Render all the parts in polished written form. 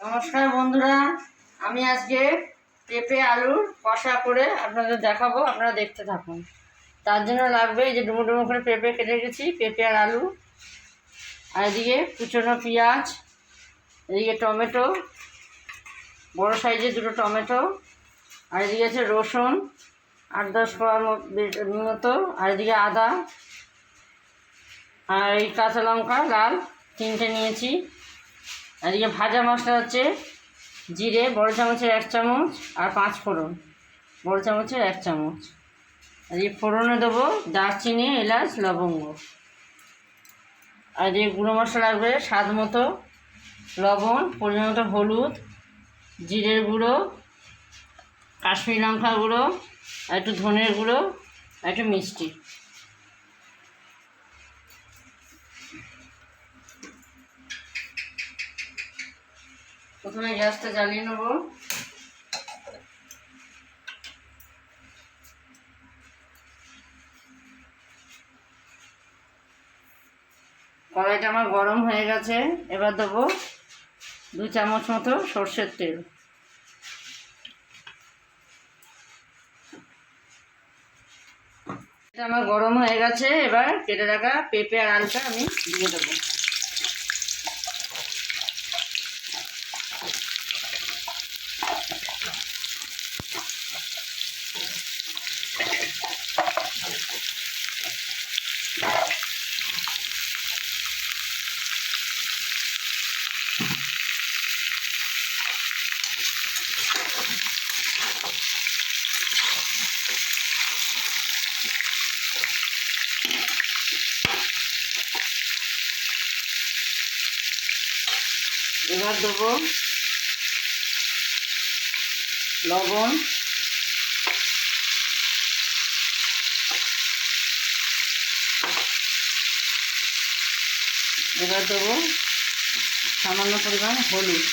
নমস্কার বন্ধুরা, আমি আজকে পেঁপে আলুর কষা করে আপনাদের দেখাবো। আপনারা দেখতে থাকুন। তার জন্য লাগবে এই যে ডুমো ডুমো করে পেঁপে কেটে রেখেছি, পেঁপে আর আলু, আর এদিকে কুচনো পেঁয়াজ, এদিকে টমেটো, বড় সাইজের দুটো টমেটো, আর এদিকে আছে রসুন 8-10 কোয়া মতো, আর এদিকে আদা, আর এই কাঁচা লঙ্কা লাল 3টে নিয়েছি। এদিকে ভাজা মশলা হচ্ছে জিরে বড় চামচের 1 চামচ, আর 5 ফোড়ন বড় চামচের 1 চামচ। আর এই ফোড়নে দেবো দারচিনি, এলাচ, লবঙ্গ। আর এই গুঁড়ো মশলা লাগবে স্বাদ মতো, লবণ, পরিমাণ মতো হলুদ, জিরের গুঁড়ো, কাশ্মীরি লঙ্কা গুঁড়ো, আর একটু ধনের গুঁড়ো, আর একটু মিষ্টি। প্রথমে গ্যাসটা জ্বালিয়ে নেব। কড়াইটা আমার গরম হয়ে গেছে। এবার দেবো 2 চামচ মতো সর্ষের তেল। এটা আমার গরম হয়ে গেছে। এবার কেটে রাখা পেঁপে আর আলুটা আমি দিয়ে দেবো। এবার দেবো লবণ, এবার দেবো সামান্য পরিমাণ হলুদ।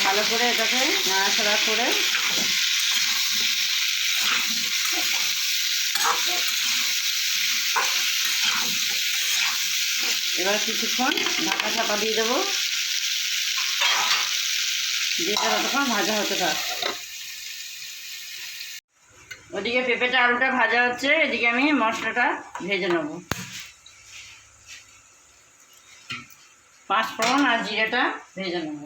ভালো করে এটাকে নাড়াচাড়া করে এবার কিছুক্ষণ ঢাকা চাপা দিয়ে দেবো, দিয়ে ততক্ষণ ভাজা হতে থাক। ওদিকে পেঁপেটা আলুটা ভাজা হচ্ছে, এদিকে আমি মশলাটা ভেজে নেব। 5 ফোড়ন আর জিরেটা ভেজে নেব।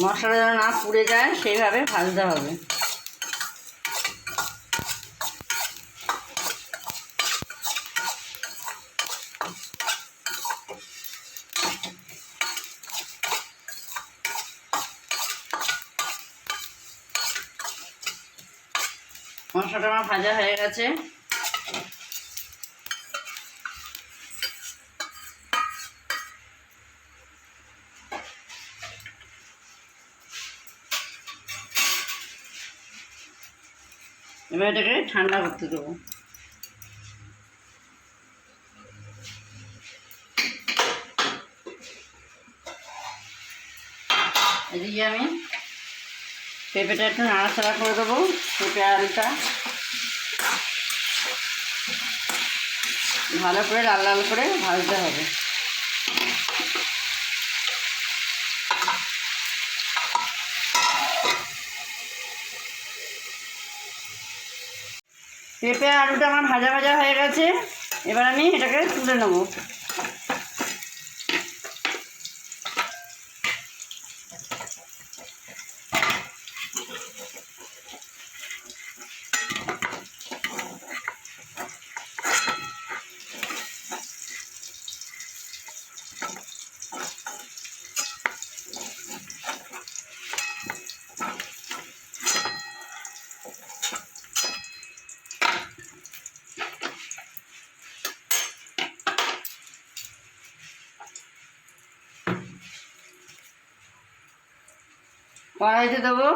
মশলা যেন না পুড়ে যায় সেইভাবে ভাজতে হবে। মশলাটা আমার ভাজা হয়ে গেছে। এবার এটাকে ঠান্ডা করতে দেবো। এদিকে আমি পেঁপেটা একটু নাড়াচাড়া করে দেবো। পেঁপে আলুটা ভালো করে লাল লাল করে ভাজতে হবে। পেঁপে আলুটা আমার ভাজা ভাজা হয়ে গেছে। এবার আমি এটাকে তুলে নেব। কড়াইতে দেবো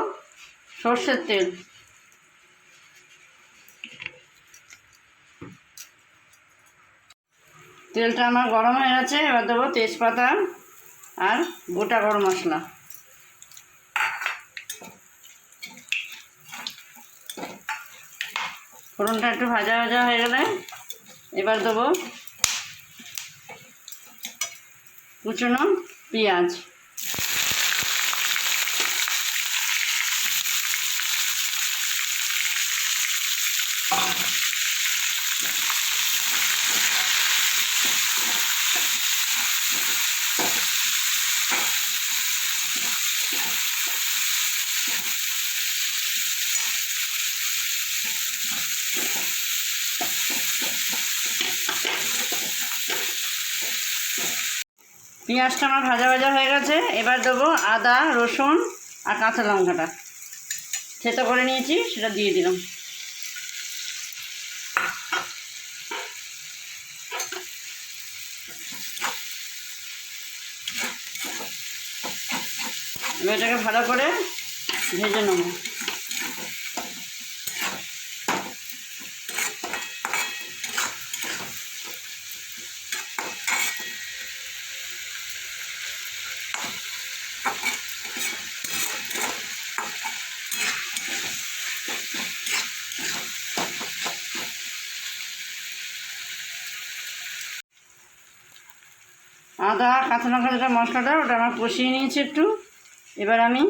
সর্ষের তেল, তেলটা আমার গরম হয়ে গেছে। এবার দেবো তেজপাতা আর গোটা গরম মশলা। ফোড়নটা একটু ভাজা ভাজা হয়ে গেলে এবার দেবো কুচনো পেঁয়াজ, পেঁয়াজটা আমার ভাজা ভাজা হয়ে গেছে। এবার দেবো আদা, রসুন আর কাঁচা লঙ্কাটা থেতো করে নিয়েছি, সেটা দিয়ে দিলাম। এটাকে ভালো করে ভেজে নেব। আদা কাঁচা লঙ্কা যেটা মশলাটা ওটা আমার কষিয়ে নিয়েছি একটু। এবার আমি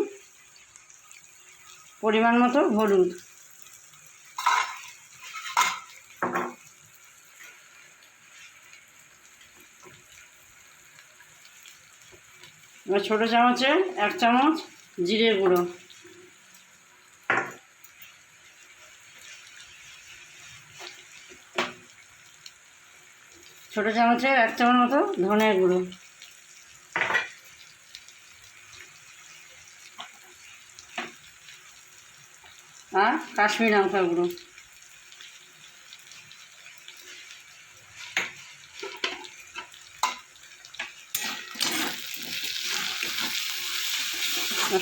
পরিমাণ মতো হলুদ, এবার ছোটো চামচে 1 চামচ জিরে গুঁড়ো, ছোটো চামচের 1 চামচ মতো ধনে গুঁড়ো, আর কাশ্মীরি লঙ্কা গুঁড়ো।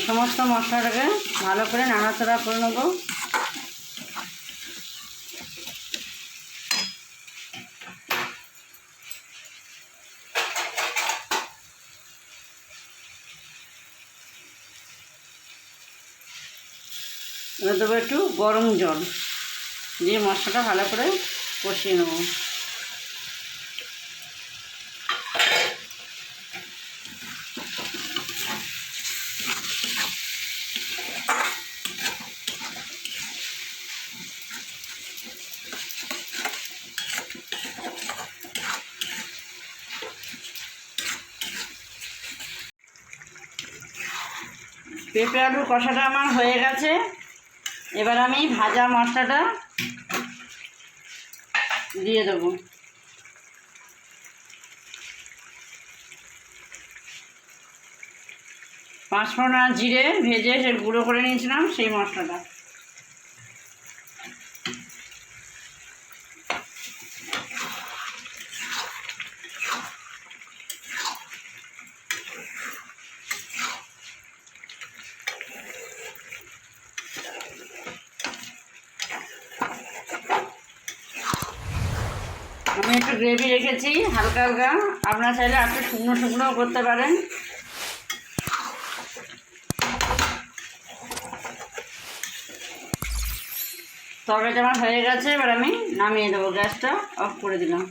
সমস্ত মশলাটাকে ভালো করে নাড়াচাড়া করে নেব। এবার দেবো একটু গরম জল দিয়ে মশলাটা ভালো করে কষিয়ে নেব। পেঁপে আলুর কষাটা আমার হয়ে গেছে। এবার আমি ভাজা মশলাটা দিয়ে দেবো। পাঁচফোড়ন আর জিরে ভেজে সে গুঁড়ো করে নিয়েছিলাম সেই মশলাটা। আমি একটু গ্রেভি রেখেছি হালকা হালকা, আপনারা চাইলে একটু শুকনো শুকনোও করতে পারেন। তরকারিটা আমার হয়ে গেছে, এবার আমি নামিয়ে দেবো, গ্যাসটা অফ করে দিলাম।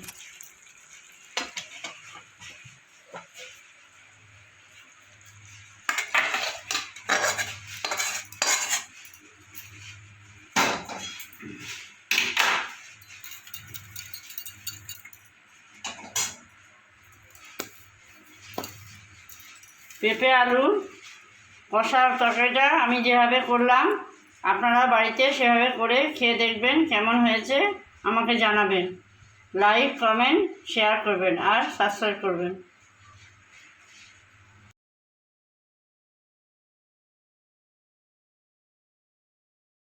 পেঁপে আলুর কষার তরকারিটা আমি যেভাবে করলাম আপনারা বাড়িতে সেভাবে করে খেয়ে দেখবেন, কেমন হয়েছে আমাকে জানাবেন। লাইক, কমেন্ট, শেয়ার করবেন আর সাবস্ক্রাইব করবেন।